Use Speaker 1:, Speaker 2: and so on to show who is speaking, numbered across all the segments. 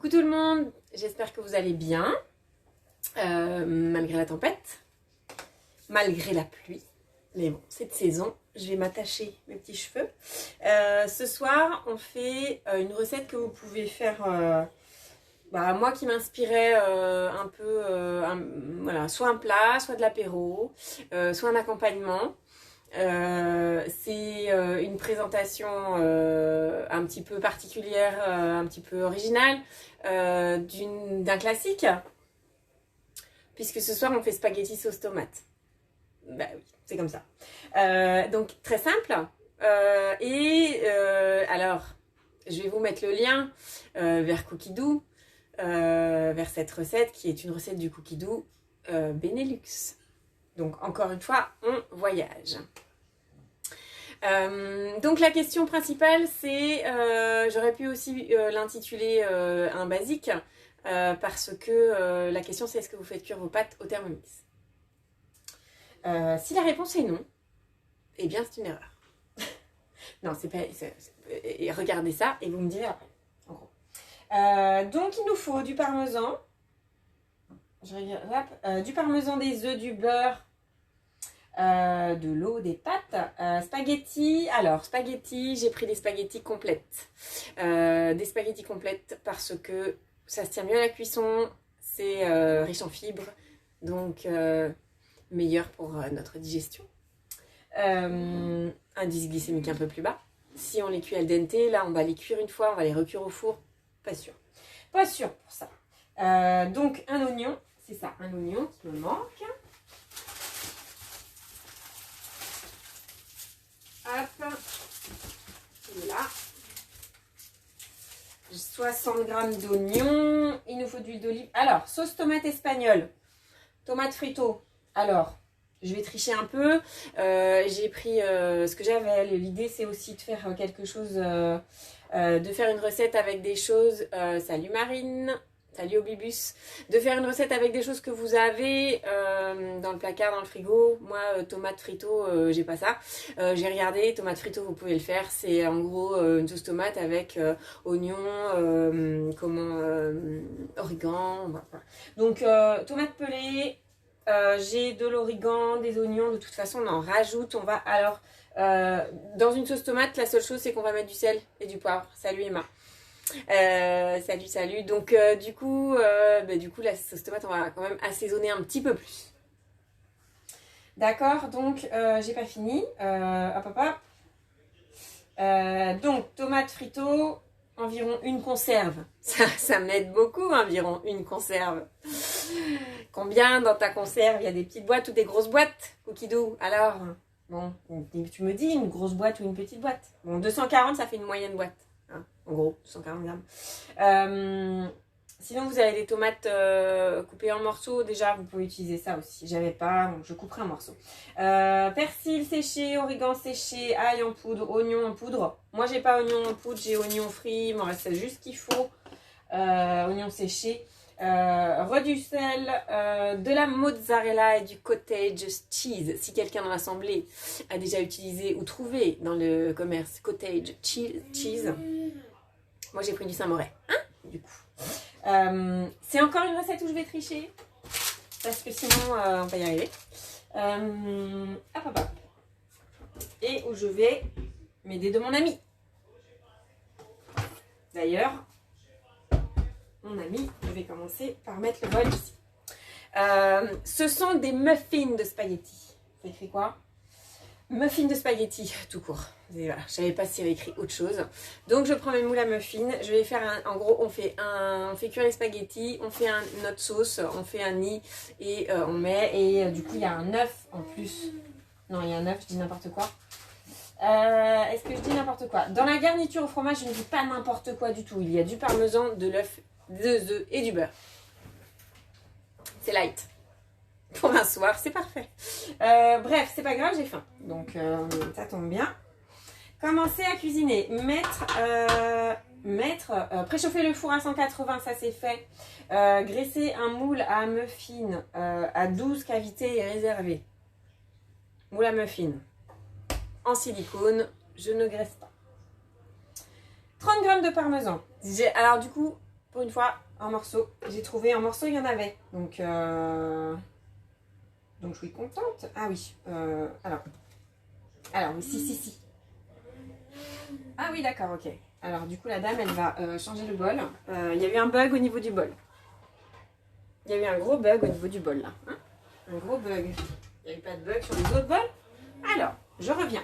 Speaker 1: Coucou tout le monde, j'espère que vous allez bien, malgré la tempête, malgré la pluie, mais bon, cette saison, je vais m'attacher mes petits cheveux. Ce soir, on fait une recette que vous pouvez faire, moi qui m'inspirait un peu, voilà, soit un plat, soit de l'apéro, soit un accompagnement. C'est une présentation un petit peu particulière, un petit peu originale d'un classique, puisque ce soir on fait spaghetti sauce tomate. Bah oui, c'est comme ça. Donc très simple. Alors, je vais vous mettre le lien vers Cookidoo, vers cette recette qui est une recette du Cookidoo Benelux. Donc encore une fois, on voyage. Donc la question principale c'est, j'aurais pu aussi l'intituler un basique, parce que la question c'est est-ce que vous faites cuire vos pâtes au Thermomix? Si la réponse est non, eh bien c'est une erreur. Non, c'est pas... regardez ça et vous me direz après, en gros. Donc il nous faut du parmesan, du parmesan, des œufs, du beurre, de l'eau, des pâtes, spaghettis. Alors spaghettis, j'ai pris des spaghettis complètes, parce que ça se tient mieux à la cuisson, c'est riche en fibres, donc meilleur pour notre digestion. Indice glycémique un peu plus bas. Si on les cuit al dente, là on va les cuire une fois, on va les recuire au four, pas sûr pour ça. Donc un oignon, c'est ça, un oignon qui me manque. Hop, il est là. 60 g d'oignons. Il nous faut de l'huile d'olive. Alors, sauce tomate espagnole. Tomate frito. Alors, je vais tricher un peu. J'ai pris ce que j'avais. L'idée, c'est aussi de faire quelque chose, de faire une recette avec des choses. Salut Marine. Salut Oblibus, de faire une recette avec des choses que vous avez dans le placard, dans le frigo. Moi, tomate frito, j'ai pas ça. J'ai regardé, tomate frito, vous pouvez le faire. C'est en gros une sauce tomate avec oignons, origan. Voilà. Donc, tomate pelée, j'ai de l'origan, des oignons. De toute façon, on en rajoute. On va alors, dans une sauce tomate, la seule chose, c'est qu'on va mettre du sel et du poivre. Salut Emma. Salut. Donc du coup la sauce tomate on va quand même assaisonner un petit peu plus. D'accord, donc j'ai pas fini. Donc tomate frito, environ une conserve. Ça m'aide beaucoup, environ une conserve. Combien dans ta conserve? Il y a des petites boîtes ou des grosses boîtes, Cookidoo? Alors, bon, tu me dis une grosse boîte ou une petite boîte? Bon, 240 ça fait une moyenne boîte. En gros, 140 g. Sinon, vous avez des tomates coupées en morceaux. Déjà, vous pouvez utiliser ça aussi. J'avais pas, donc je couperai en morceaux. Persil séché, origan séché, ail en poudre, oignon en poudre. Moi, j'ai pas oignon en poudre, j'ai oignon frit. Il m'en reste juste ce qu'il faut. Oignon séché. Du sel, de la mozzarella et du cottage cheese. Si quelqu'un dans l'assemblée a déjà utilisé ou trouvé dans le commerce cottage cheese. Moi j'ai pris du Saint-Moret, du coup. C'est encore une recette où je vais tricher, parce que sinon on va y arriver. Hop. Et où je vais m'aider de mon ami. D'ailleurs, mon ami, je vais commencer par mettre le bol ici. Ce sont des muffins de spaghetti. Ça écrit quoi? Muffins de spaghetti, tout court. Et voilà, je savais pas s'il y avait écrit autre chose. Donc je prends mes moules à muffins. Je vais faire en gros, on fait cuire les spaghettis, on fait notre sauce, on fait un nid et on met. Et du coup, il y a un œuf en plus. Non, il y a un œuf, je dis n'importe quoi. Est-ce que je dis n'importe quoi? Dans la garniture au fromage, je ne dis pas n'importe quoi du tout. Il y a du parmesan, de l'œuf, des œufs et du beurre. C'est light. Pour un soir, c'est parfait. Bref, c'est pas grave, j'ai faim. Donc, ça tombe bien. Commencer à cuisiner. Préchauffer le four à 180, ça c'est fait. Graisser un moule à muffins à 12 cavités et réservé. Moule à muffins en silicone, je ne graisse pas. 30 g de parmesan. Alors du coup, pour une fois, en morceaux. J'ai trouvé en morceaux, il y en avait. Donc je suis contente. Ah oui, alors oui, si. Ah oui, d'accord, ok. Alors du coup, la dame, elle va changer le bol. Il y a eu un bug au niveau du bol. Il y a eu un gros bug au niveau du bol, là. Hein, un gros bug. Il n'y a eu pas de bug sur les autres bols. Alors, je reviens.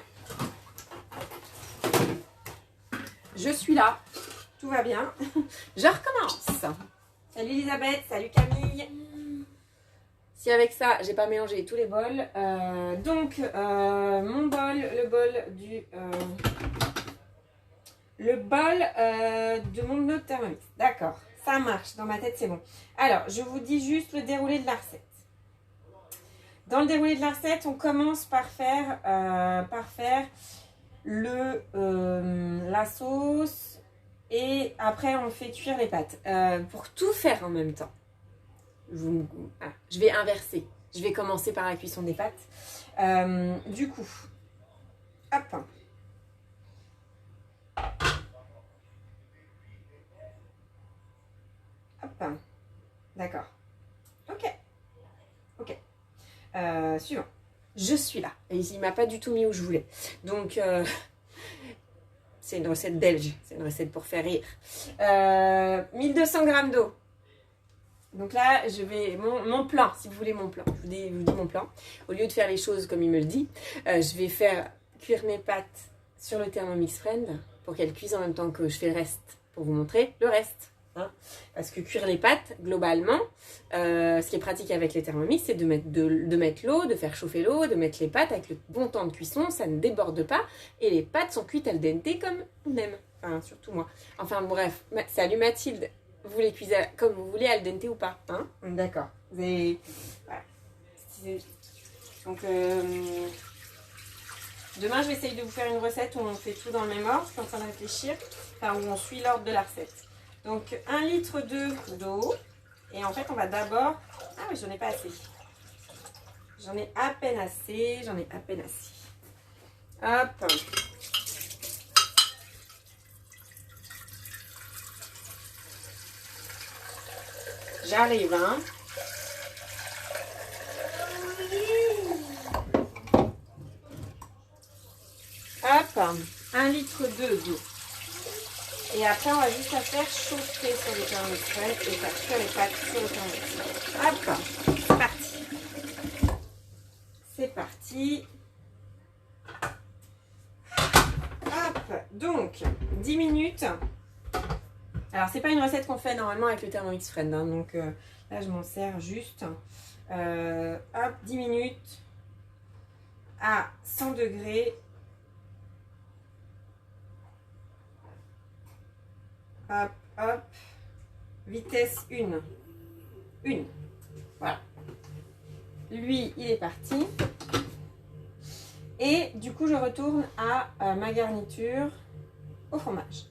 Speaker 1: Je suis là. Tout va bien. Je recommence. Salut Elisabeth, salut Camille. Si avec ça, j'ai pas mélangé tous les bols. Mon bol, le bol de mon autre Thermomix. D'accord, ça marche. Dans ma tête, c'est bon. Alors, je vous dis juste le déroulé de la recette. Dans le déroulé de la recette, on commence par faire la sauce et après on fait cuire les pâtes. Pour tout faire en même temps, je vais inverser. Je vais commencer par la cuisson des pâtes. Du coup, hop. Hop. D'accord. Ok. Suivant. Je suis là. Et il m'a pas du tout mis où je voulais. Donc, c'est une recette belge. C'est une recette pour faire rire. 1200 g d'eau. Donc là, je vais... Mon plan, si vous voulez mon plan. Je vous dis mon plan. Au lieu de faire les choses comme il me le dit, je vais faire cuire mes pâtes sur le Thermomix Friend pour qu'elles cuisent en même temps que je fais le reste. Pour vous montrer le reste. Hein, parce que cuire les pâtes, globalement, ce qui est pratique avec les Thermomix, c'est de mettre l'eau, de faire chauffer l'eau, de mettre les pâtes avec le bon temps de cuisson, ça ne déborde pas, et les pâtes sont cuites al dente comme on aime, enfin surtout moi. Enfin bref, salut Mathilde, vous les cuisez comme vous voulez, al dente ou pas, hein? D'accord. Voilà. Donc demain je vais essayer de vous faire une recette où on fait tout dans le même ordre, je suis en train de réfléchir, enfin où on suit l'ordre de la recette. Donc 1 litre d'eau. Et en fait, on va d'abord... Ah oui, j'en ai pas assez. J'en ai à peine assez. Hop. J'arrive, hein. Hop. 1 litre d'eau. Et après, on va juste la faire chauffer sur le Thermomix Friend et faire cuire les pâtes sur le Thermomix Friend. Hop, c'est parti. Hop, donc 10 minutes. Alors, c'est pas une recette qu'on fait normalement avec le Thermomix Friend. Hein, donc là, je m'en sers juste. Hop, 10 minutes à 100 degrés. Hop, hop. Vitesse 1. Voilà. Lui, il est parti. Et du coup, je retourne à ma garniture au fromage.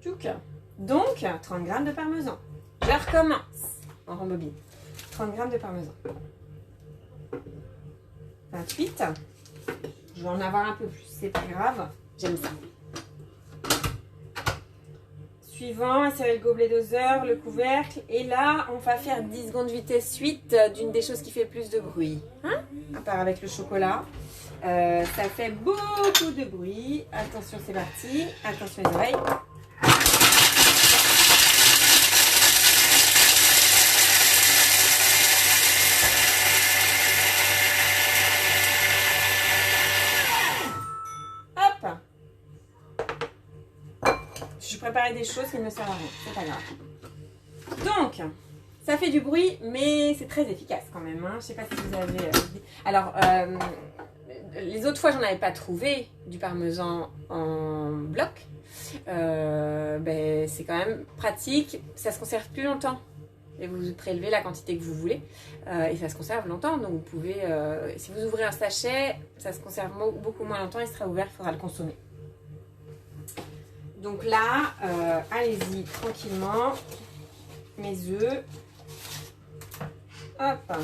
Speaker 1: Tchouk. Donc, 30 g de parmesan. Je recommence. On rembobine. 30 g de parmesan. 28. Je vais en avoir un peu plus. C'est pas grave. J'aime ça. Suivant, insérer le gobelet doseur, le couvercle. Et là, on va faire 10 secondes vitesse 8 d'une des choses qui fait plus de bruit. Hein, à part avec le chocolat. Ça fait beaucoup de bruit. Attention, c'est parti. Attention les oreilles. Je préparais des choses qui ne me servent à rien, c'est pas grave. Donc, ça fait du bruit, mais c'est très efficace quand même. Hein. Je sais pas si vous avez... Alors, les autres fois, j'en avais pas trouvé du parmesan en bloc. C'est quand même pratique. Ça se conserve plus longtemps. Et vous prélevez la quantité que vous voulez. Et ça se conserve longtemps. Donc, vous pouvez... si vous ouvrez un sachet, ça se conserve beaucoup moins longtemps. Il sera ouvert, il faudra le consommer. Donc là, allez-y tranquillement, mes œufs. Hop.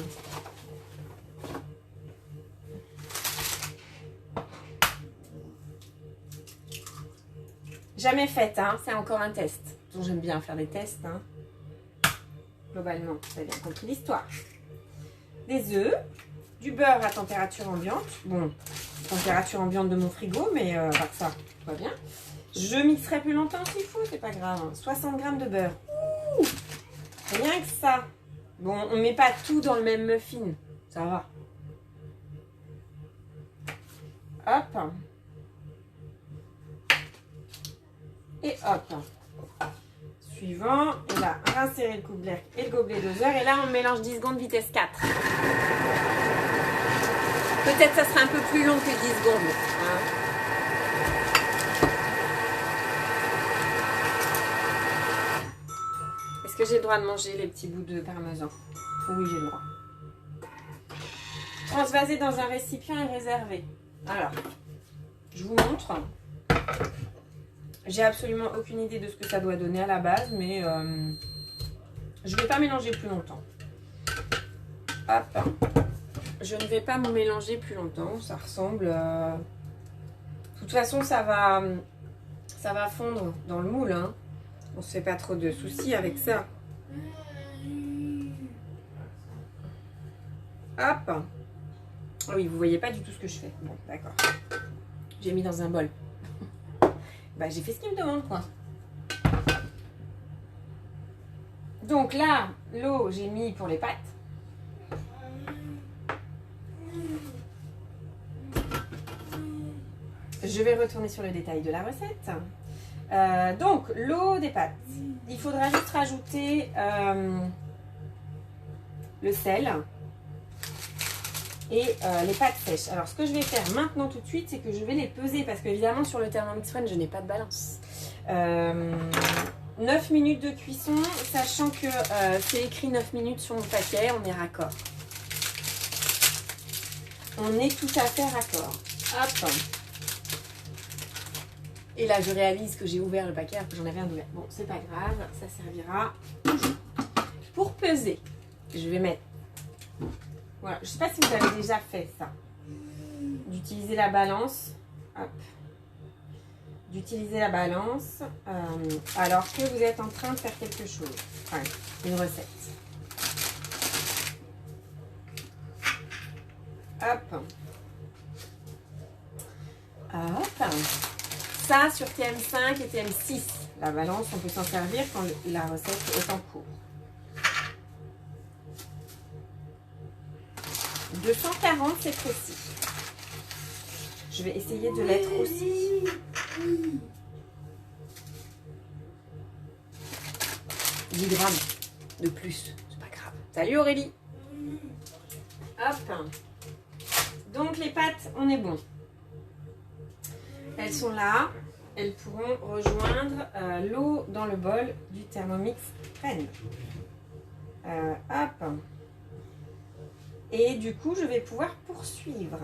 Speaker 1: Jamais faite, hein, c'est encore un test. Donc j'aime bien faire des tests. Hein. globalement. Vous avez bien compris l'histoire. Des œufs, du beurre à température ambiante. Bon, température ambiante de mon frigo, mais pas que ça, tout va bien. Je mixerai plus longtemps s'il faut, c'est pas grave. 60 g de beurre. Ouh, rien que ça. Bon, on met pas tout dans le même muffin, ça va. Hop. Et hop. Suivant. Et là, rincer le gobelet et le gobelet doseur. Et là, on mélange 10 secondes vitesse 4. Peut-être ça sera un peu plus long que 10 secondes. Hein. Est-ce que j'ai le droit de manger les petits bouts de parmesan? Oui, j'ai le droit. Transvaser dans un récipient et réserver. Alors, je vous montre. J'ai absolument aucune idée de ce que ça doit donner à la base, mais je ne vais pas mélanger plus longtemps. Hop. Je ne vais pas me mélanger plus longtemps. Ça ressemble... De toute façon, ça va fondre dans le moule. Hein. On ne se fait pas trop de soucis avec ça. Hop. Oh oui, vous voyez pas du tout ce que je fais. Bon, d'accord. J'ai mis dans un bol. Bah, j'ai fait ce qu'il me demande, quoi. Donc là, l'eau, j'ai mis pour les pâtes. Je vais retourner sur le détail de la recette. Donc, l'eau des pâtes. Il faudra juste rajouter le sel et les pâtes sèches. Alors, ce que je vais faire maintenant tout de suite, c'est que je vais les peser parce qu'évidemment, sur le Thermomix One, je n'ai pas de balance. 9 minutes de cuisson, sachant que c'est écrit 9 minutes sur mon paquet, on est raccord. On est tout à fait raccord. Hop. Et là, je réalise que j'ai ouvert le paquet alors que j'en avais un ouvert. Bon, c'est pas grave, ça servira pour peser. Je vais mettre... Voilà, je ne sais pas si vous avez déjà fait ça. D'utiliser la balance. Hop. D'utiliser la balance alors que vous êtes en train de faire quelque chose. Enfin, une recette. Hop. Hop. Ça, sur TM5 et TM6, la balance, on peut s'en servir quand la recette est en cours. 240, c'est précis. Je vais essayer de l'être aussi. 10 grammes de plus, c'est pas grave. Salut Aurélie. Hop. Donc les pâtes, on est bon. Elles sont là. Elles pourront rejoindre l'eau dans le bol du Thermomix Ren. Hop. Et du coup, je vais pouvoir poursuivre.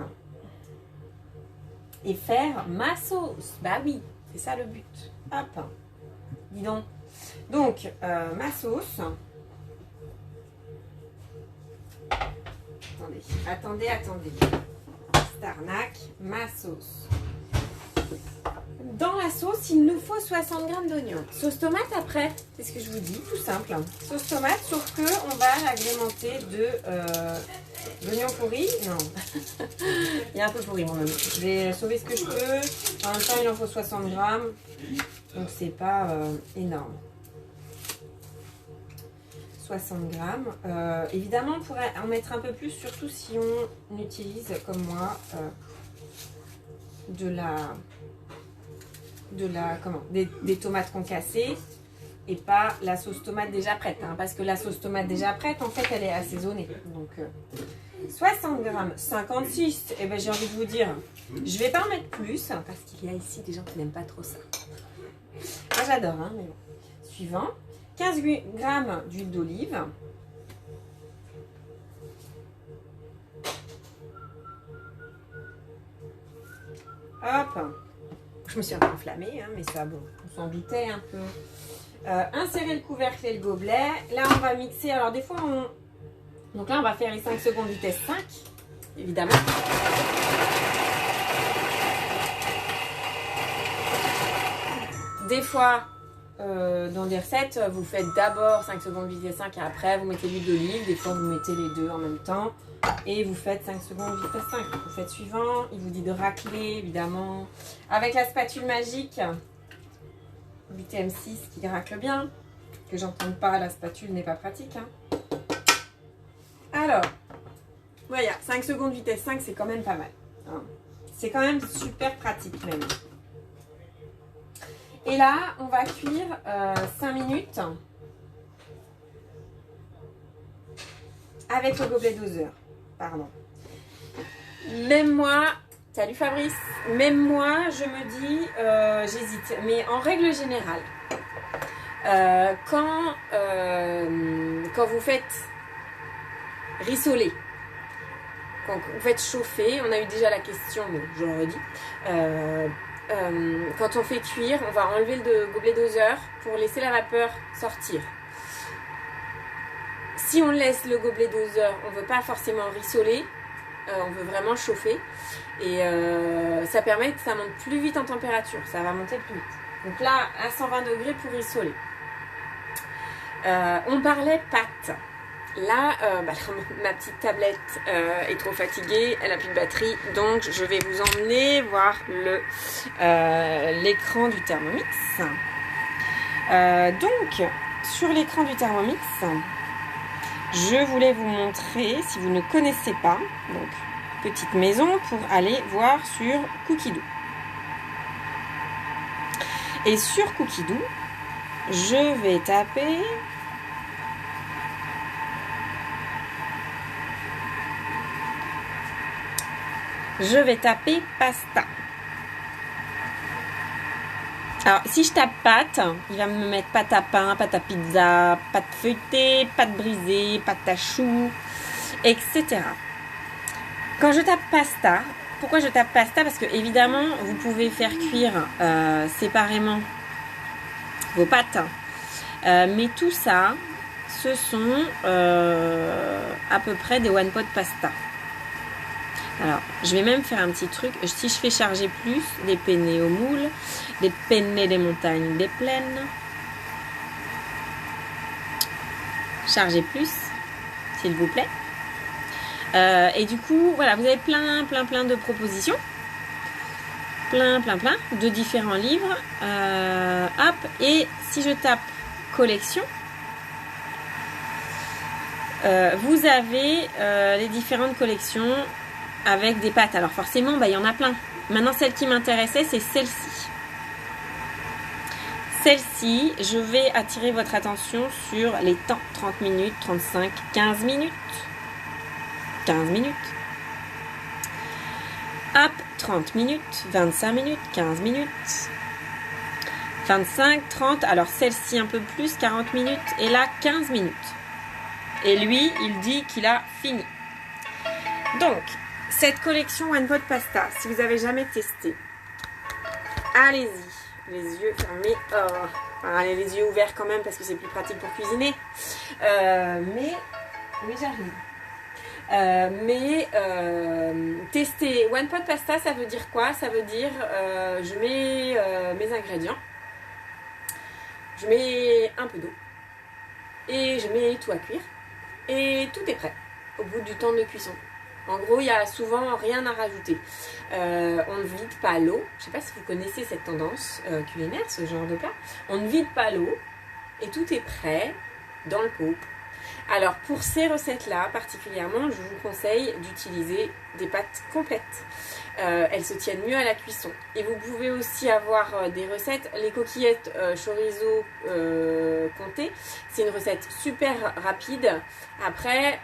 Speaker 1: Et faire ma sauce. Bah oui, c'est ça le but. Hop. Dis donc. Donc, ma sauce. Attendez. Starnac, ma sauce. Dans la sauce, il nous faut 60 g d'oignons. Sauce tomate après, c'est ce que je vous dis, tout simple. Sauce tomate, sauf que on va l'agrémenter de l'oignon pourri. Non, il est un peu pourri mon oignon. Je vais sauver ce que je peux. En même temps, il en faut 60 g, donc c'est pas énorme. 60 g. Évidemment, on pourrait en mettre un peu plus, surtout si on utilise, comme moi, des tomates concassées et pas la sauce tomate déjà prête. Hein, parce que la sauce tomate déjà prête, en fait, elle est assaisonnée. Donc, 60 g, 56. Et ben, j'ai envie de vous dire, je vais pas en mettre plus parce qu'il y a ici des gens qui n'aiment pas trop ça. Moi, j'adore, hein, mais bon. Suivant. 15 g d'huile d'olive. Hop. Je me suis un peu enflammée, hein, mais ça, bon, on s'en doutait un peu. Insérer le couvercle et le gobelet. Là, on va mixer. Alors, des fois, donc là, on va faire les 5 secondes vitesse 5, évidemment. Des fois, dans des recettes, vous faites d'abord 5 secondes vitesse 5 et après vous mettez l'huile d'olive. Des fois, vous mettez les deux en même temps et vous faites 5 secondes vitesse 5. Vous faites suivant. Il vous dit de racler, évidemment, avec la spatule magique 8M6 qui racle bien. Que j'entende pas, la spatule n'est pas pratique. Hein. Alors, voilà, 5 secondes vitesse 5, c'est quand même pas mal. Hein. C'est quand même super pratique même. Et là, on va cuire 5 minutes avec le gobelet doseur. Pardon. Même moi, salut Fabrice, même moi, je me dis, j'hésite. Mais en règle générale, quand vous faites rissoler, quand vous faites chauffer, on a eu déjà la question, mais je le redis. Quand on fait cuire, on va enlever le gobelet doseur pour laisser la vapeur sortir. Si on laisse le gobelet doseur, on ne veut pas forcément rissoler, on veut vraiment chauffer. Et ça permet que ça monte plus vite en température, ça va monter plus vite. Donc là, à 120 degrés pour rissoler. On parlait pâtes. Là, ma petite tablette est trop fatiguée, elle n'a plus de batterie, donc je vais vous emmener voir l'écran du Thermomix. Donc, sur l'écran du Thermomix, je voulais vous montrer, si vous ne connaissez pas, donc petite maison pour aller voir sur Cookidoo. Et sur Cookidoo, je vais taper... Je vais taper pasta. Alors, si je tape pâte, il va me mettre pâte à pain, pâte à pizza, pâte feuilletée, pâte brisée, pâte à choux, etc. Quand je tape pasta, pourquoi je tape pasta? Parce que évidemment, vous pouvez faire cuire séparément vos pâtes. Mais tout ça, ce sont à peu près des one pot pasta. Alors, je vais même faire un petit truc. Si je fais charger plus, des penne au moule, des penne des montagnes, des plaines. Chargez plus, s'il vous plaît. Et du coup, voilà, vous avez plein de propositions. Plein de différents livres. Hop, et si je tape collection, vous avez les différentes collections avec des pâtes. Alors forcément, il y en a plein. Maintenant, celle qui m'intéressait, c'est celle-ci. Celle-ci, je vais attirer votre attention sur les temps. 30 minutes, 35, 15 minutes. 15 minutes. Hop, 30 minutes, 25 minutes, 15 minutes. 25, 30. Alors celle-ci un peu plus, 40 minutes. Et là, 15 minutes. Et lui, il dit qu'il a fini. Donc, cette collection One Pot Pasta, si vous n'avez jamais testé, allez-y, les yeux fermés, allez, les yeux ouverts quand même parce que c'est plus pratique pour cuisiner, mais j'arrive. Tester One Pot Pasta, ça veut dire quoi? Ça veut dire, je mets mes ingrédients, je mets un peu d'eau et je mets tout à cuire et tout est prêt au bout du temps de cuisson. En gros, il n'y a souvent rien à rajouter. On ne vide pas l'eau. Je ne sais pas si vous connaissez cette tendance culinaire, ce genre de plat. On ne vide pas l'eau et tout est prêt dans le pot. Alors, pour ces recettes-là, particulièrement, je vous conseille d'utiliser des pâtes complètes. Elles se tiennent mieux à la cuisson. Et vous pouvez aussi avoir des recettes. Les coquillettes chorizo comté, c'est une recette super rapide. Après,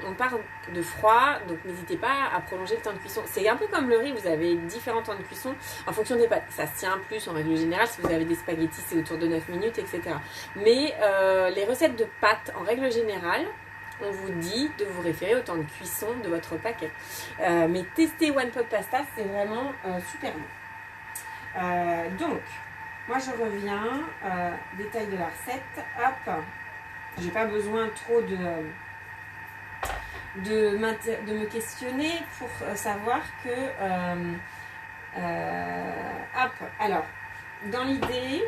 Speaker 1: on part de froid, donc n'hésitez pas à prolonger le temps de cuisson. C'est un peu comme le riz, vous avez différents temps de cuisson en fonction des pâtes. Ça se tient plus en règle générale. Si vous avez des spaghettis, c'est autour de 9 minutes, etc. Mais les recettes de pâtes, en règle générale, on vous dit de vous référer au temps de cuisson de votre paquet. Mais tester One Pot Pasta, c'est vraiment super bon. Donc, moi je reviens, détail de la recette. Hop, j'ai pas besoin trop de me questionner pour savoir que... hop, alors, dans l'idée...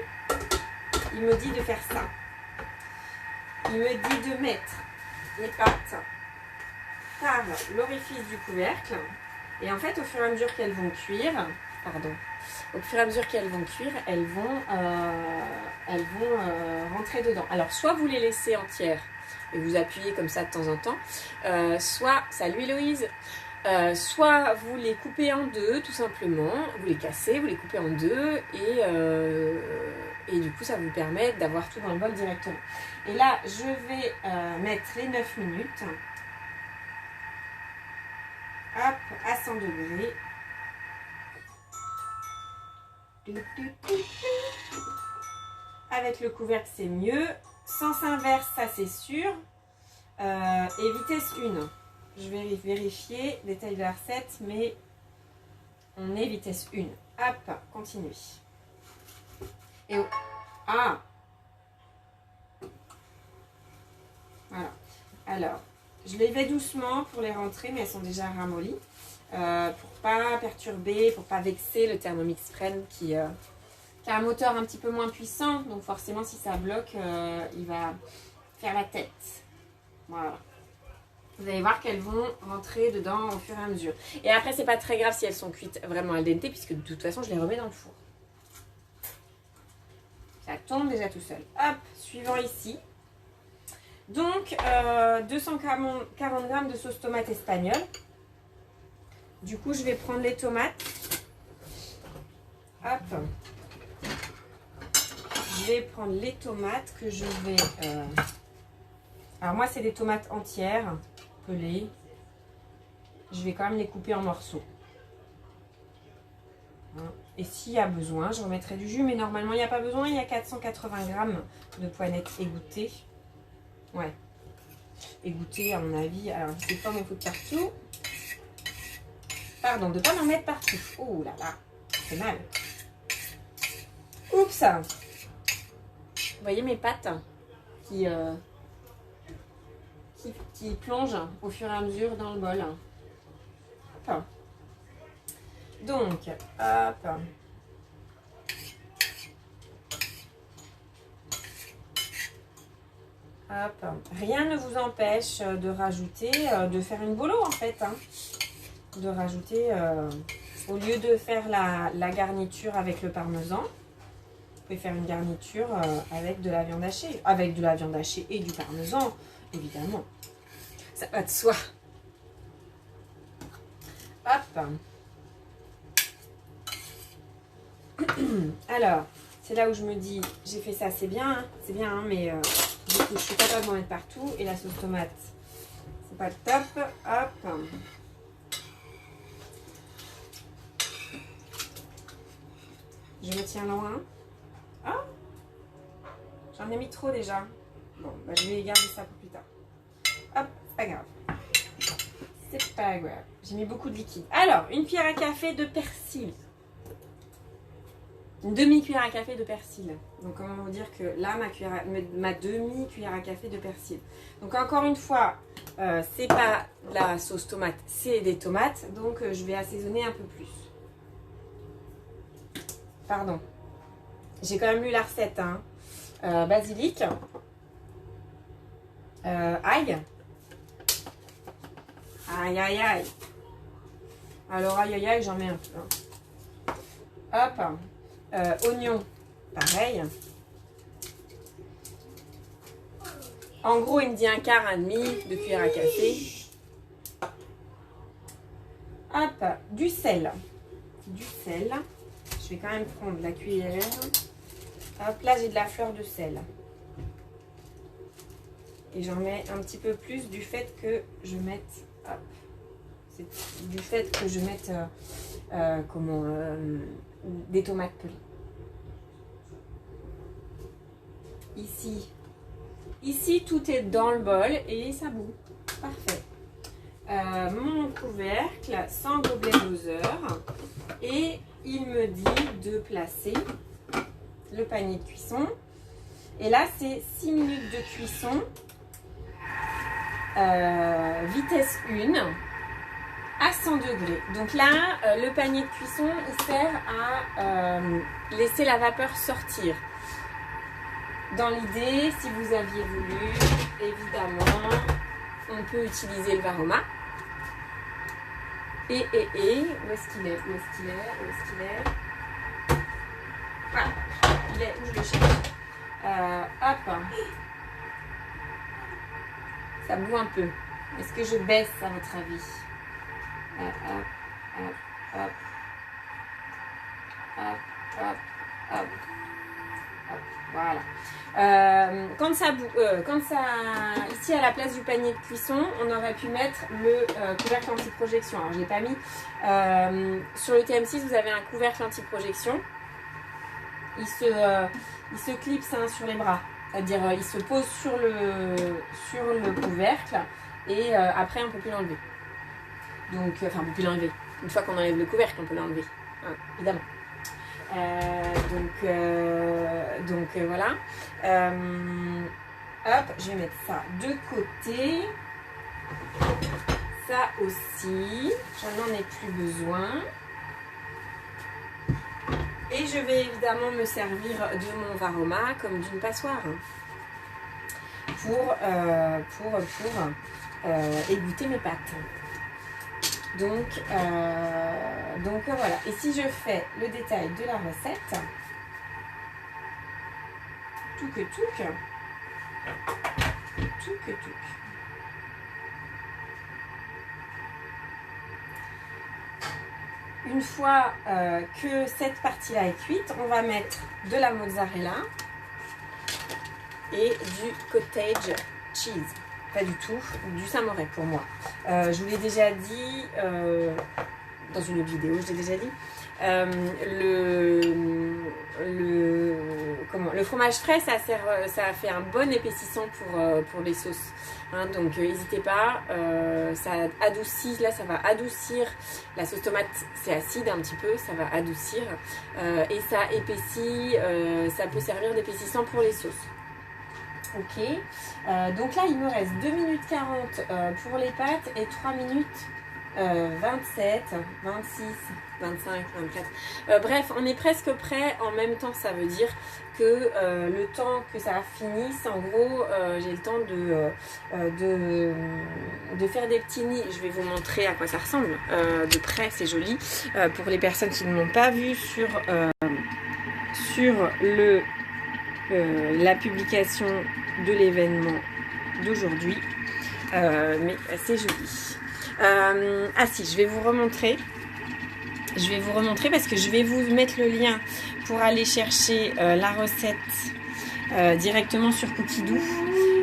Speaker 1: il me dit de faire ça. Il me dit de mettre les pâtes par l'orifice du couvercle. Et en fait, au fur et à mesure qu'elles vont cuire, au fur et à mesure qu'elles vont cuire, elles vont rentrer dedans. Alors, soit vous les laissez entières et vous appuyez comme ça de temps en temps, soit, salut Héloïse, soit vous les coupez en deux tout simplement, vous les cassez, vous les coupez en deux et du coup ça vous permet d'avoir tout dans le bol directement. Et là je vais mettre les 9 minutes, hop, à 100 degrés. Avec le couvercle c'est mieux, sens inverse ça c'est sûr, et vitesse 1. Je vais vérifier, détail de la recette, mais on est vitesse 1. Hop, continue. Et ah, voilà. Alors, je les vais doucement pour les rentrer, mais elles sont déjà ramollies. Pour pas perturber, pour pas vexer le Thermomix Freine qui a un moteur un petit peu moins puissant. Donc forcément, si ça bloque, il va faire la tête. Voilà. Vous allez voir qu'elles vont rentrer dedans au fur et à mesure. Et après, c'est pas très grave si elles sont cuites vraiment al dente, puisque de toute façon, je les remets dans le four. Ça tombe déjà tout seul. Hop, suivant ici. Donc, 240 g de sauce tomate espagnole. Du coup, je vais prendre les tomates. Hop. Je vais prendre les tomates que je vais... Alors moi, c'est des tomates entières, pelées. Je vais quand même les couper en morceaux. Et s'il y a besoin, je remettrai du jus. Mais normalement, il n'y a pas besoin. Il y a 480 g de poinettes égouttées. Ouais. Égouttées, à mon avis. Alors, je ne sais pas m'en foutre partout. Pardon, de ne pas m'en mettre partout. Oh là là, c'est mal. Oups. Vous voyez mes pâtes qui plongent au fur et à mesure dans le bol. Hop. Donc, hop. Hop. Rien ne vous empêche de rajouter, de faire une bolo en fait. Hein. De rajouter, au lieu de faire la garniture avec le parmesan, vous pouvez faire une garniture avec de la viande hachée. Avec de la viande hachée et du parmesan, évidemment. Ça va de soi. Hop. Alors, c'est là où je me dis, j'ai fait ça, c'est bien, hein, mais du coup, je suis capable d'en mettre partout. Et la sauce tomate, c'est pas le top. Hop. Je me tiens loin. Ah, j'en ai mis trop déjà. Bon, bah, je vais garder ça pour plus tard. Hop, c'est pas grave. C'est pas grave. J'ai mis beaucoup de liquide. Alors, une cuillère à café de persil. Une demi-cuillère à café de persil. Donc, comment vous dire que là, ma demi-cuillère à café de persil. Donc, encore une fois, c'est pas de la sauce tomate, c'est des tomates. Donc, je vais assaisonner un peu plus. Pardon. J'ai quand même lu la recette. Hein. Basilic. Ail. Aïe, aïe, aïe. Alors, aïe, aïe, aïe, j'en mets un peu. Hein. Hop. Oignon. Pareil. En gros, il me dit un quart, un demi de cuillère à café. Hop. Du sel. Du sel. Je vais quand même prendre la cuillère. Hop, là j'ai de la fleur de sel. Et j'en mets un petit peu plus du fait que je mette... Hop. C'est du fait que je mette des tomates pelées. Ici, tout est dans le bol et ça bout. Parfait. Mon couvercle, sans gobelet doseur. Et il me dit de placer le panier de cuisson. Et là, c'est 6 minutes de cuisson. Vitesse 1 à 100 degrés. Donc là, le panier de cuisson, il sert à laisser la vapeur sortir. dans l'idée, si vous aviez voulu, évidemment, on peut utiliser le Varoma. Où est-ce qu'il est? Voilà, il est où je le cherche. Hop. Ça boue un peu. Est-ce que je baisse à votre avis? Hop. Voilà. Quand ça, ici à la place du panier de cuisson, on aurait pu mettre le couvercle anti-projection. Alors je l'ai pas mis. Sur le TM6, vous avez un couvercle anti-projection. Il se clipse sur les bras. C'est-à-dire, il se pose sur le couvercle et après, on ne peut plus l'enlever. Donc, enfin, on ne peut plus l'enlever. Une fois qu'on enlève le couvercle, on peut l'enlever, hein, évidemment. Donc voilà. Hop, je vais mettre ça de côté. Ça aussi, j'en ai plus besoin. Et je vais évidemment me servir de mon Varoma comme d'une passoire pour égoutter mes pâtes. Donc voilà. Et si je fais le détail de la recette, touc. Une fois que cette partie-là est cuite, on va mettre de la mozzarella et du cottage cheese. Pas du tout, du samouraï pour moi. Je vous l'ai déjà dit dans une autre vidéo, je l'ai déjà dit. Le fromage frais, ça fait un bon épaississant pour les sauces. Hein, donc n'hésitez pas, ça adoucit, là ça va adoucir. La sauce tomate, c'est acide un petit peu, ça va adoucir et ça épaissit, ça peut servir d'épaississant pour les sauces. Ok, donc là il me reste 2 minutes 40 pour les pâtes et 3 minutes 27, 26, 25, 24. Bref, on est presque prêt. En même temps, ça veut dire que le temps que ça finisse, en gros, j'ai le temps de faire des petits nids. Je vais vous montrer à quoi ça ressemble de près, c'est joli. Pour les personnes qui ne l'ont pas vu sur la publication de l'événement d'aujourd'hui, mais c'est joli. Si, je vais vous remontrer. Parce que je vais vous mettre le lien pour aller chercher la recette directement sur Cookidoo.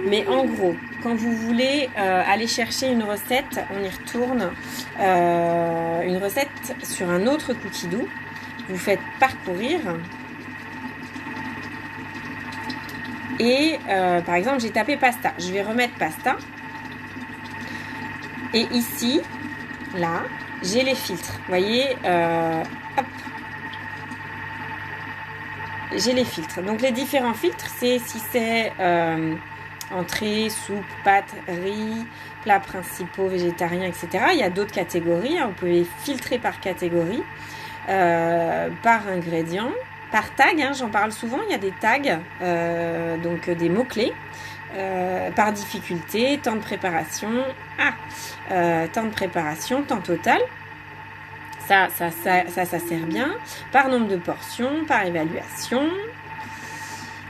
Speaker 1: Mais en gros, quand vous voulez aller chercher une recette, on y retourne. Une recette sur un autre Cookidoo. Vous faites parcourir. Et par exemple, j'ai tapé pasta. Je vais remettre pasta. Et ici, là, j'ai les filtres. Vous voyez, hop. J'ai les filtres. Donc, les différents filtres, c'est si c'est entrée, soupe, pâtes, riz, plats principaux, végétariens, etc. Il y a d'autres catégories. Hein. Vous pouvez filtrer par catégorie, par ingrédient, par tag. Hein, j'en parle souvent. Il y a des tags, donc des mots-clés. Par difficulté, temps de préparation, temps total, ça sert bien, par nombre de portions, par évaluation,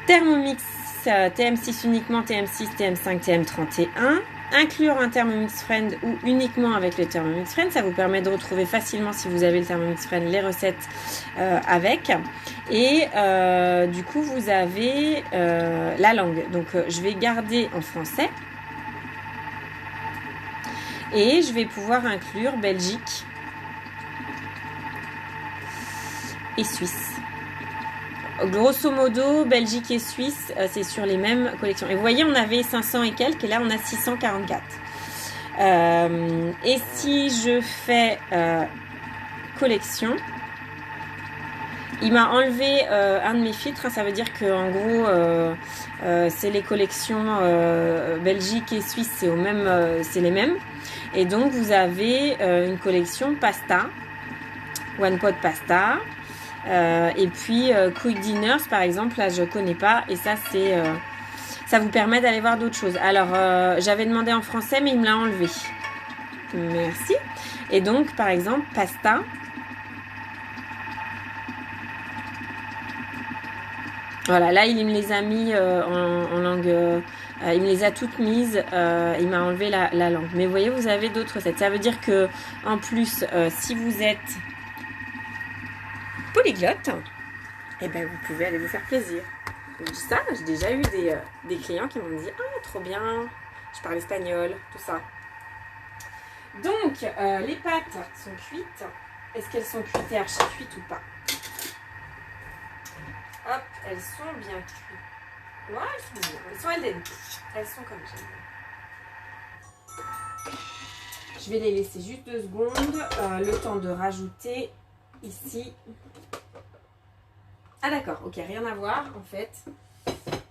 Speaker 1: Thermomix TM6 uniquement, TM6, TM5, TM31, inclure un Thermomix Friend ou uniquement avec le Thermomix Friend, ça vous permet de retrouver facilement si vous avez le Thermomix Friend les recettes avec. Et du coup vous avez la langue, donc je vais garder en français et je vais pouvoir inclure Belgique et Suisse. Grosso modo, Belgique et Suisse, c'est sur les mêmes collections. Et vous voyez, on avait 500 et quelques, et là on a 644. Et si je fais collection, il m'a enlevé un de mes filtres. Hein, ça veut dire que en gros, c'est les collections Belgique et Suisse, c'est les mêmes. Et donc vous avez une collection pasta, one pot pasta. Et puis Quick Dinners par exemple, là je connais pas et ça c'est ça vous permet d'aller voir d'autres choses. Alors j'avais demandé en français mais il me l'a enlevé. Merci. Et donc par exemple pasta. Voilà, là il me les a mis en langue, il me les a toutes mises, il m'a enlevé la langue. Mais vous voyez, vous avez d'autres recettes. Ça veut dire que en plus, si vous êtes polyglotte, eh ben vous pouvez aller vous faire plaisir. Je dis ça, j'ai déjà eu des clients qui m'ont dit ah trop bien, je parle espagnol, tout ça. Donc les pâtes sont cuites. Est-ce qu'elles sont cuites et archi cuites ou pas? Hop, elles sont bien cuites. Ouais, elles sont bien. Elles sont al dente. Elles sont comme j'aime. Je vais les laisser juste 2 secondes. Le temps de rajouter ici. Ah d'accord, ok, rien à voir en fait.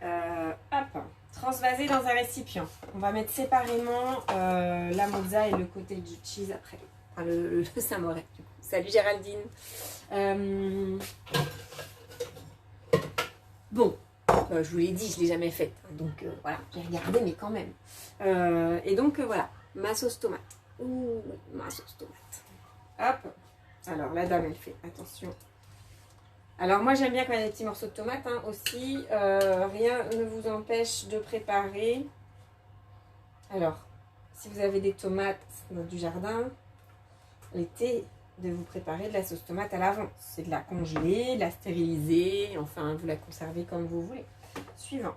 Speaker 1: Hop, transvaser dans un récipient. On va mettre séparément la mozza et le cottage cheese après. Enfin, le samouraï. Salut Géraldine. Bon, je vous l'ai dit, je ne l'ai jamais faite. Donc voilà, j'ai regardé, mais quand même. Et donc voilà, ma sauce tomate. Ouh, ma sauce tomate. Hop. Alors la dame, elle fait attention. Alors moi, j'aime bien quand il y a des petits morceaux de tomate aussi. Rien ne vous empêche de préparer. Alors, si vous avez des tomates du jardin, l'été, de vous préparer de la sauce tomate à l'avance. C'est de la congeler, de la stériliser, enfin vous la conservez comme vous voulez. Suivant.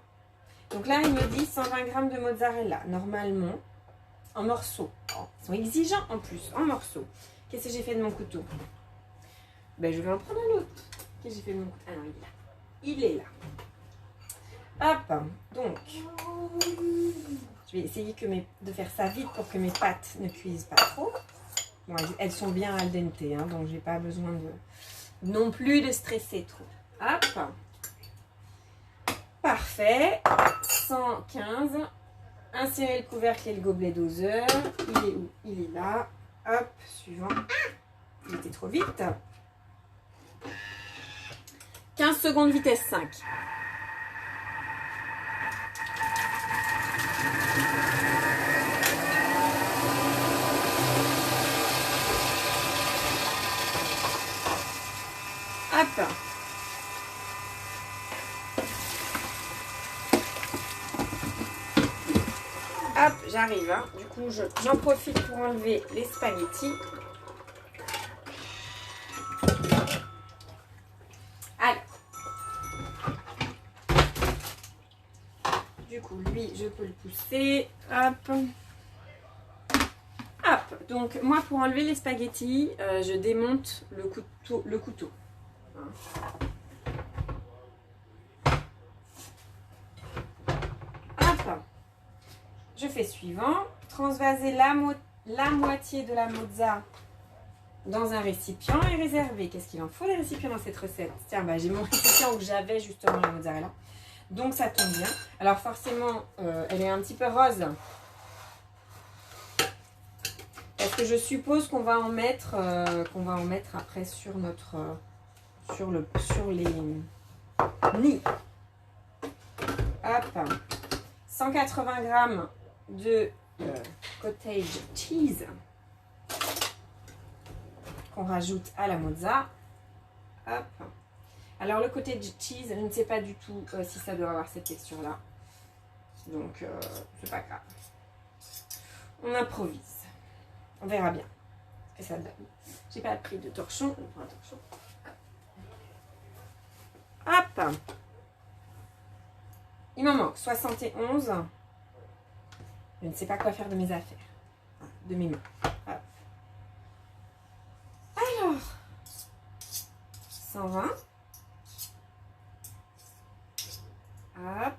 Speaker 1: Donc là, il me dit 120 g de mozzarella, normalement, en morceaux. Oh, ils sont exigeants en plus, en morceaux. Qu'est-ce que j'ai fait de mon couteau? Ben, je vais en prendre un autre. Qu'est-ce que j'ai fait de mon couteau? Ah non, il est là. Hop, donc, je vais essayer de faire ça vite pour que mes pâtes ne cuisent pas trop. Bon, elles sont bien al dente, donc j'ai pas besoin non plus de stresser trop. Hop. Parfait. 115. Insérez le couvercle et le gobelet doseur. Il est où? Il est là. Hop, suivant. Il était trop vite. 15 secondes vitesse 5. Hop. Hop, j'arrive. Du coup, j'en profite pour enlever les spaghettis. Alors. Du coup, lui, je peux le pousser. Hop. Hop. Donc, moi, pour enlever les spaghettis, je démonte le couteau. Hop. Je fais suivant. Transvaser la moitié de la mozza dans un récipient et réserver. Qu'est-ce qu'il en faut des récipients dans cette recette? Tiens, bah, j'ai mon récipient où j'avais justement la mozzarella. Donc ça tombe bien. Alors forcément, elle est un petit peu rose. Parce que je suppose qu'on va en mettre après sur notre sur les nids. Hop. 180 g de cottage cheese qu'on rajoute à la mozza. Hop. Alors le cottage cheese, je ne sais pas du tout si ça doit avoir cette texture là. Donc c'est pas grave. On improvise. On verra bien ce que ça donne. J'ai pas pris de torchon. On prend un torchon. Hop. Il m'en manque 71. Je ne sais pas quoi faire de mes affaires. De mes mains. Hop. Alors. 120. Hop.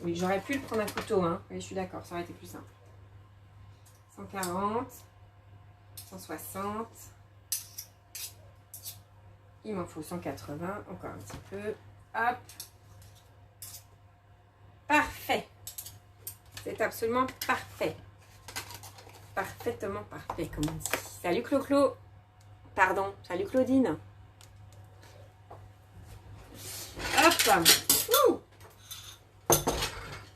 Speaker 1: Oui, j'aurais pu le prendre à couteau. Hein. Oui, je suis d'accord. Ça aurait été plus simple. 140. 160. Il m'en faut 180. Encore un petit peu. Hop. Parfait. C'est absolument parfait. Parfaitement parfait, comme on dit. Salut Clo-Clo. Pardon, salut Claudine. Ouh.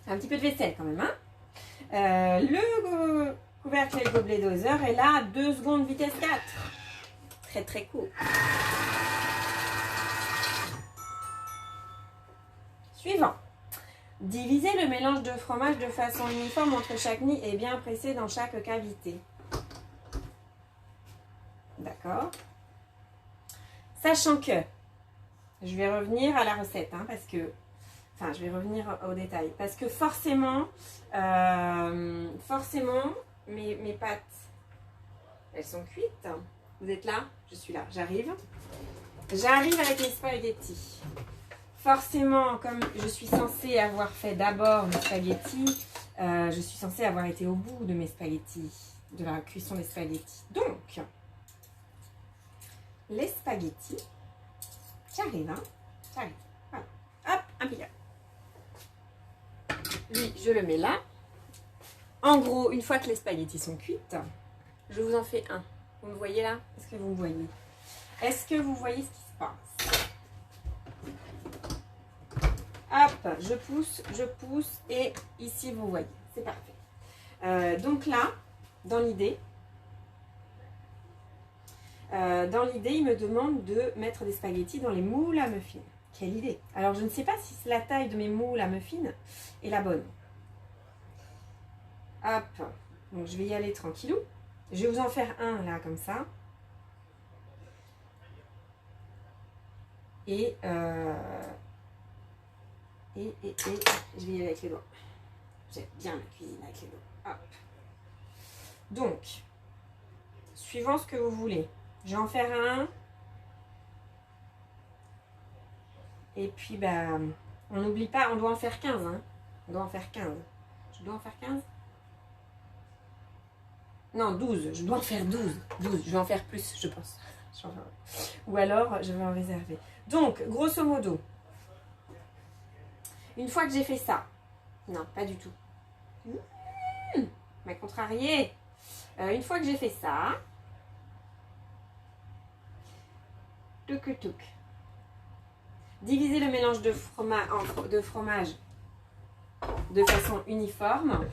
Speaker 1: Un petit peu de vaisselle quand même. Hein. Le couvercle et le gobelet doseur est là, 2 secondes vitesse 4. Très très court. Suivant. Divisez le mélange de fromage de façon uniforme entre chaque nid et bien pressé dans chaque cavité. D'accord. Sachant que, je vais revenir à la recette, hein, parce que, enfin, je vais revenir au détail, parce que forcément, mes pâtes, elles sont cuites. Vous êtes là? Je suis là, j'arrive. J'arrive avec les spaghettis. Forcément, comme je suis censée avoir fait d'abord mes spaghettis, je suis censée avoir été au bout de mes spaghettis, de la cuisson des spaghettis. Donc, les spaghettis, j'arrive, hein, j'arrive. Voilà. Hop, un piqueur. Lui, je le mets là. En gros, une fois que les spaghettis sont cuites, je vous en fais un. Vous me voyez là? Est-ce que vous me voyez? Est-ce que vous voyez ce qui se passe? Hop, je pousse et ici vous voyez. C'est parfait. Donc là, dans l'idée, il me demande de mettre des spaghettis dans les moules à muffins. Quelle idée! Alors, je ne sais pas si la taille de mes moules à muffins est la bonne. Hop, donc je vais y aller tranquillou. Je vais vous en faire un là, comme ça. Et je vais y aller avec les doigts. J'aime bien la cuisine avec les doigts. Hop. Donc, suivant ce que vous voulez. Je vais en faire un. Et puis, bah, on n'oublie pas, on doit en faire 15. Hein. On doit en faire 15. Je dois en faire 15? Non, 12. Je dois en faire 12. 12. Je vais en faire plus, je pense. Ou alors, je vais en réserver. Donc, grosso modo, une fois que j'ai fait ça, non, pas du tout. M'a contrarié. Une fois que j'ai fait ça, touc. Divisez le mélange de fromage de façon uniforme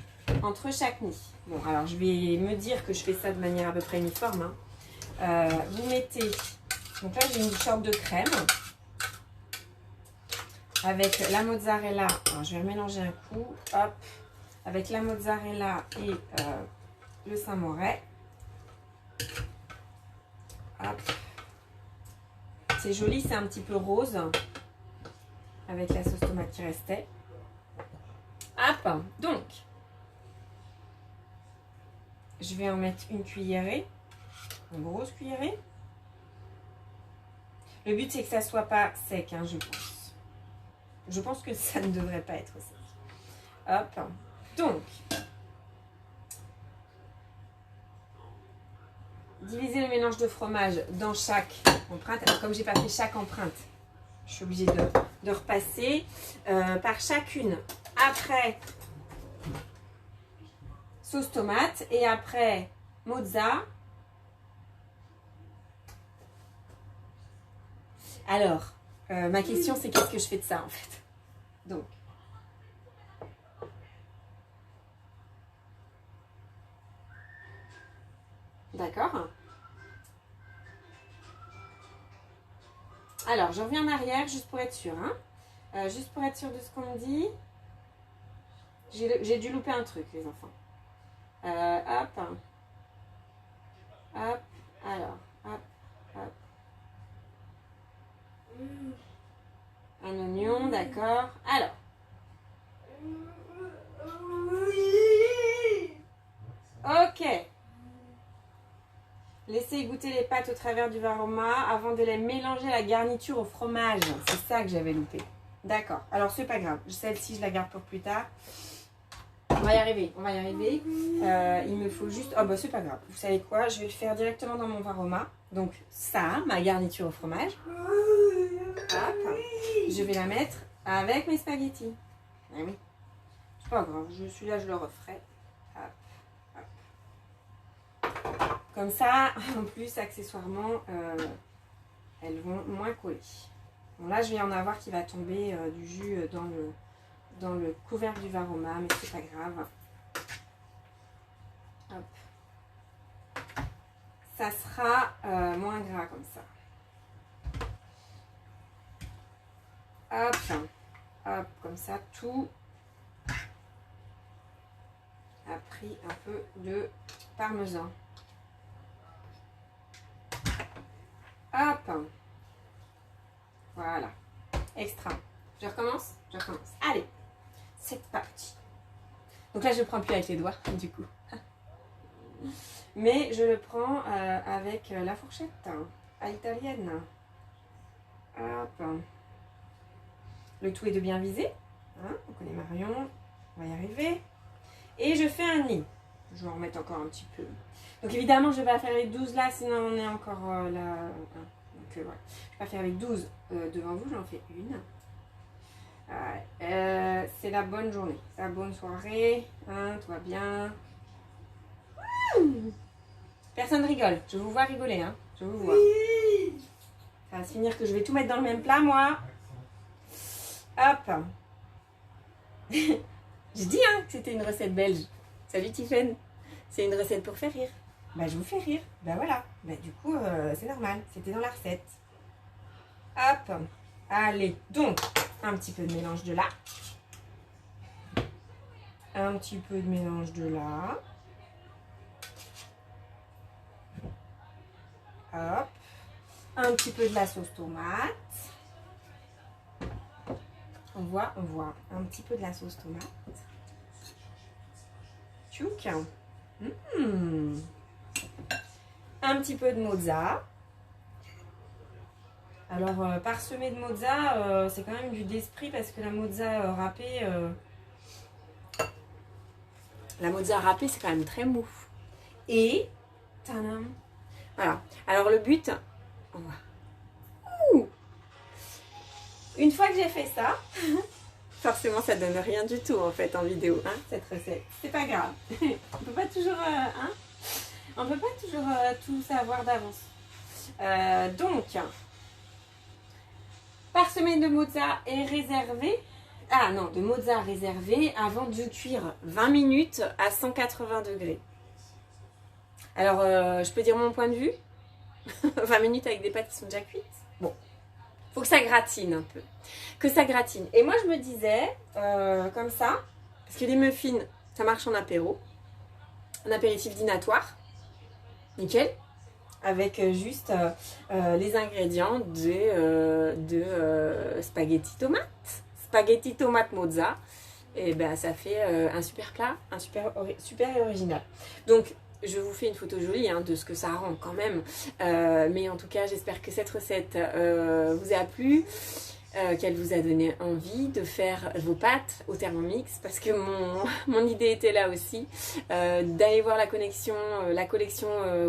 Speaker 1: entre chaque nid. Bon, alors je vais me dire que je fais ça de manière à peu près uniforme. Hein. Vous mettez, donc là j'ai une sorte de crème avec la mozzarella. Alors je vais mélanger un coup, hop, avec la mozzarella et le Saint-Moré. Hop. C'est joli, c'est un petit peu rose avec la sauce tomate qui restait. Hop, donc je vais en mettre une cuillerée, une grosse cuillerée. Le but c'est que ça soit pas sec, hein, je pense. Je pense que ça ne devrait pas être sec. Hop, donc divisez le mélange de fromage dans chaque empreinte. Alors, comme j'ai pas fait chaque empreinte, je suis obligée de repasser par chacune. Après, sauce tomate et après, mozza. Alors, ma question c'est qu'est-ce que je fais de ça en fait? Donc, d'accord. Alors, je reviens en arrière juste pour être sûre. Hein. Juste pour être sûre de ce qu'on me dit. J'ai dû louper un truc, les enfants. Hop. Hop. Alors, hop. Un oignon, d'accord. Alors. Ok. Laissez goûter les pâtes au travers du varoma avant de les mélanger à la garniture au fromage. C'est ça que j'avais loupé. D'accord. Alors, c'est pas grave. Celle-ci, je la garde pour plus tard. On va y arriver. Il me faut juste... Oh, bah, c'est pas grave. Vous savez quoi? Je vais le faire directement dans mon varoma. Donc, ça, ma garniture au fromage. Hop. Je vais la mettre avec mes spaghettis. Ah oui. C'est pas grave. Celui-là, je le referai. Comme ça, en plus, accessoirement, elles vont moins coller. Bon, là, je vais en avoir qui va tomber du jus dans le couvercle du Varoma, mais c'est pas grave. Hop. Ça sera moins gras comme ça. Hop, hop, comme ça, tout a pris un peu de parmesan. Hop, voilà, extra. Je recommence. Allez, c'est parti. Donc là, je ne prends plus avec les doigts, du coup. Mais je le prends avec la fourchette à l'italienne. Hop. Le tout est de bien viser. Hein, on connaît Marion. On va y arriver. Et je fais un nid. Je vais en remettre encore un petit peu. Donc évidemment, je ne vais pas faire les 12 là, sinon on est encore là. Donc voilà. Je ne vais pas faire avec 12 devant vous, j'en fais une. C'est la bonne journée. C'est la bonne soirée. Hein, tout va bien. Personne rigole. Je vous vois rigoler. Hein. Je vous vois. Ça va se finir que je vais tout mettre dans le même plat, moi. Hop. Je dis hein, que c'était une recette belge. Salut Tiffaine. C'est une recette pour faire rire. Bah je vous fais rire. Bah voilà. Bah du coup c'est normal. C'était dans la recette. Hop. Allez. Donc un petit peu de mélange de là. Un petit peu de mélange de là. Hop. Un petit peu de la sauce tomate. On voit un petit peu de la sauce tomate. Tchouk. Un petit peu de mozza. Alors, parsemé de mozza, c'est quand même du d'esprit parce que la mozza râpée, c'est quand même très mou. Et, tadam. Voilà. Alors, le but, on va. Une fois que j'ai fait ça, forcément ça donne rien du tout en fait en vidéo, hein, cette recette. C'est pas grave. On peut pas toujours, on peut pas toujours tout savoir d'avance. Donc, parsemé de mozza est réservé. Ah non, de mozza réservé avant de cuire 20 minutes à 180 degrés. Alors, je peux dire mon point de vue. 20 minutes avec des pâtes qui sont déjà cuites. Bon. Faut que ça gratine un peu. Que ça gratine. Et moi, je me disais, comme ça, parce que les muffins, ça marche en apéro. Un apéritif dînatoire. Nickel. Avec juste les ingrédients de spaghetti tomate. Spaghetti tomate mozza. Et ben, ça fait un super plat, un super et original. Donc, je vous fais une photo jolie hein, de ce que ça rend quand même. Mais en tout cas, j'espère que cette recette vous a plu, qu'elle vous a donné envie de faire vos pâtes au Thermomix. Parce que mon idée était là aussi, d'aller voir la collection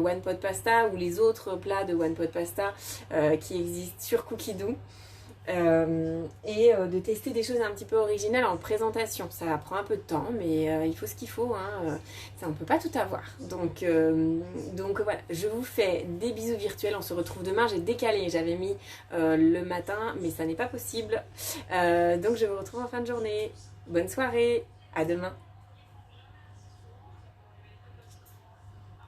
Speaker 1: One Pot Pasta ou les autres plats de One Pot Pasta qui existent sur Cookidoo. Et de tester des choses un petit peu originales en présentation. Ça prend un peu de temps, mais il faut ce qu'il faut. Hein. Ça, on ne peut pas tout avoir. Donc voilà, je vous fais des bisous virtuels. On se retrouve demain. J'ai décalé, j'avais mis le matin, mais ça n'est pas possible. Donc je vous retrouve en fin de journée. Bonne soirée, à demain.